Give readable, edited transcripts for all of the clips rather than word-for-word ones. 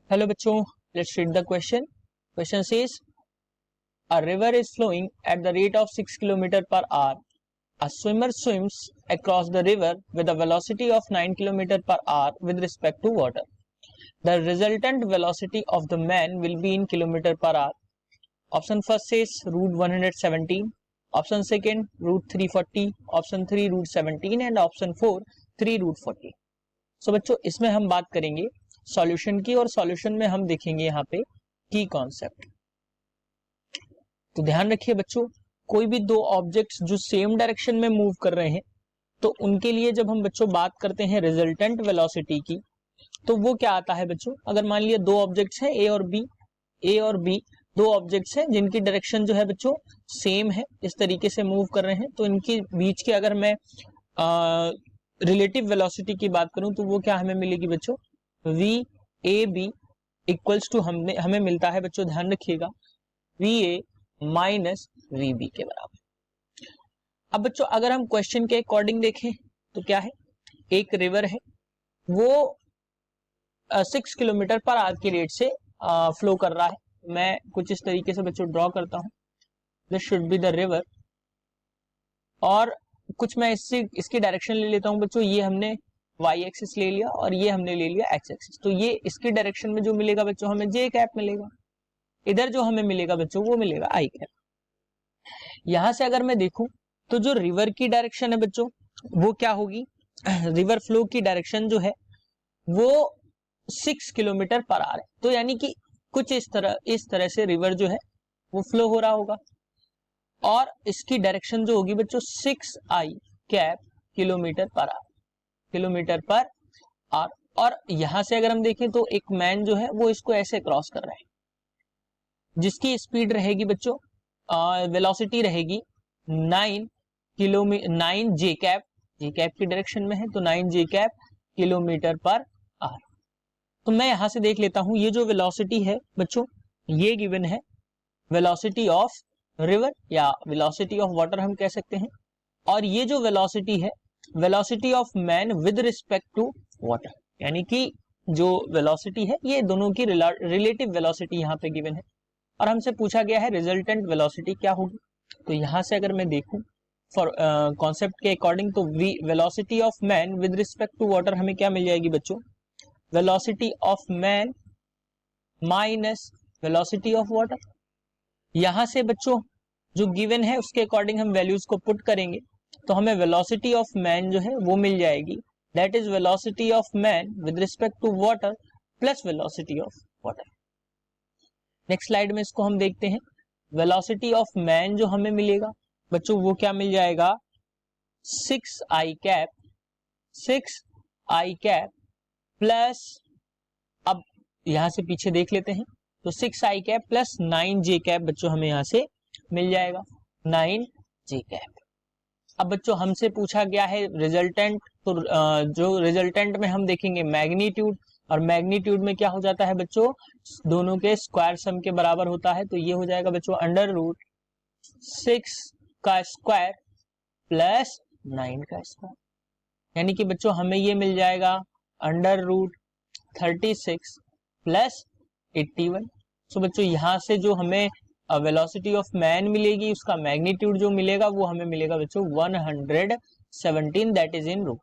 Hello बच्चों, let's read the question. Question says a river is flowing at the rate of 6 km per hour. A swimmer swims across the river with a velocity of 9 km per hour with respect to water. The resultant velocity of the man will be in km per hour. Option first says root 117, option second root 340, option 3 root 17 and option 4 3 root 40. सो बच्चों इसमें हम बात करेंगे solution की और solution में हम देखेंगे यहाँ पे की कॉन्सेप्ट. तो ध्यान रखिए बच्चों, कोई भी दो ऑब्जेक्ट्स जो सेम डायरेक्शन में मूव कर रहे हैं तो उनके लिए जब हम बच्चों बात करते हैं रिजल्टेंट वेलोसिटी की तो वो क्या आता है बच्चों. अगर मान लिया दो ऑब्जेक्ट्स हैं ए और बी दो ऑब्जेक्ट्स हैं जिनकी डायरेक्शन जो है बच्चों सेम है, इस तरीके से मूव कर रहे हैं, तो इनके बीच के अगर मैं रिलेटिव वेलोसिटी की बात करूं तो वो क्या हमें मिलेगी बच्चों, V A B equals to हमें मिलता है बच्चों, ध्यान रखिएगा, V A minus V B के बराबर. अब बच्चों अगर हम क्वेश्चन के अकॉर्डिंग देखें तो क्या है, एक रिवर है वो 6 किलोमीटर पर आवर की रेट से फ्लो कर रहा है. मैं कुछ इस तरीके से बच्चों ड्रॉ करता हूं, this should be the river, और कुछ मैं इसकी डायरेक्शन ले लेता हूं बच्चों. ये हमने y एक्सिस ले लिया और ये हमने ले लिया x एक्सिस, तो ये इसकी डायरेक्शन में जो मिलेगा बच्चों हमें j कैप मिलेगा, इधर जो हमें मिलेगा बच्चों वो मिलेगा i कैप. यहां से अगर मैं देखूं तो जो रिवर की डायरेक्शन है बच्चों वो क्या होगी, रिवर फ्लो की डायरेक्शन जो है वो 6 किलोमीटर पर आवर है. तो यानी कि कुछ इस तरह से रिवर जो है वो फ्लो हो रहा होगा और इसकी डायरेक्शन जो होगी बच्चों 6i cap kilometre per hour. और यहां से अगर हम देखें तो एक मैन जो है वो इसको ऐसे क्रॉस कर रहा है, जिसकी स्पीड रहेगी बच्चों, वेलोसिटी रहेगी 9 जे कैप की डायरेक्शन में है, तो 9 जे कैप किलोमीटर पर आवर. तो मैं यहां से देख लेता हूं, ये जो वेलोसिटी है बच्चों ये गिवन है वेलोसिटी ऑफ रिवर या वेलोसिटी ऑफ वाटर हम कह सकते हैं, और ये जो वेलोसिटी है velocity of man with respect to water, यानी कि जो वेलोसिटी है ये दोनों की रिलेटिव वेलोसिटी यहाँ पे गिवन है और हमसे पूछा गया है रिजल्टेंट वेलोसिटी क्या होगी. तो यहां से अगर मैं देखूं फॉर कॉन्सेप्ट के अकॉर्डिंग तो velocity of man with respect to water हमें क्या मिल जाएगी बच्चों, velocity of man minus velocity of water. यहां से बच्चों जो गिवन है उसके अकॉर्डिंग हम वैल्यूज को पुट करेंगे तो हमें वेलोसिटी ऑफ मैन जो है वो मिल जाएगी, that is velocity of man with respect to water plus velocity of water. Next slide में इसको हम देखते हैं. वेलोसिटी ऑफ मैन जो हमें मिलेगा बच्चों वो क्या मिल जाएगा, 6i कैप प्लस, अब यहां से पीछे देख लेते हैं तो 6i cap plus 9j cap बच्चों हमें यहां से मिल जाएगा, 9j कैप. अब बच्चों हमसे पूछा गया है रिजल्टेंट, तो जो रिजल्टेंट में हम देखेंगे मैग्नीट्यूड, और मैग्नीट्यूड में क्या हो जाता है बच्चों, दोनों के स्क्वायर सम के बराबर होता है, तो ये हो जाएगा बच्चों अंडर रूट 6 का स्क्वायर प्लस 9 का स्क्वायर, यानी कि बच्चों हमें ये मिल जाएगा अंडर रूट 36 प्लस 81. सो बच्चों यहां से जो हमें वेलोसिटी ऑफ मैन मिलेगी उसका मैग्नीट्यूड जो मिलेगा वो हमें मिलेगा बच्चों 117, that is in root.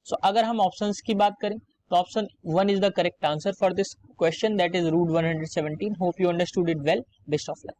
So अगर हम ऑप्शंस की बात करें तो option 1 is the correct answer for this question, that is root 117. Hope you understood it well. Best of luck.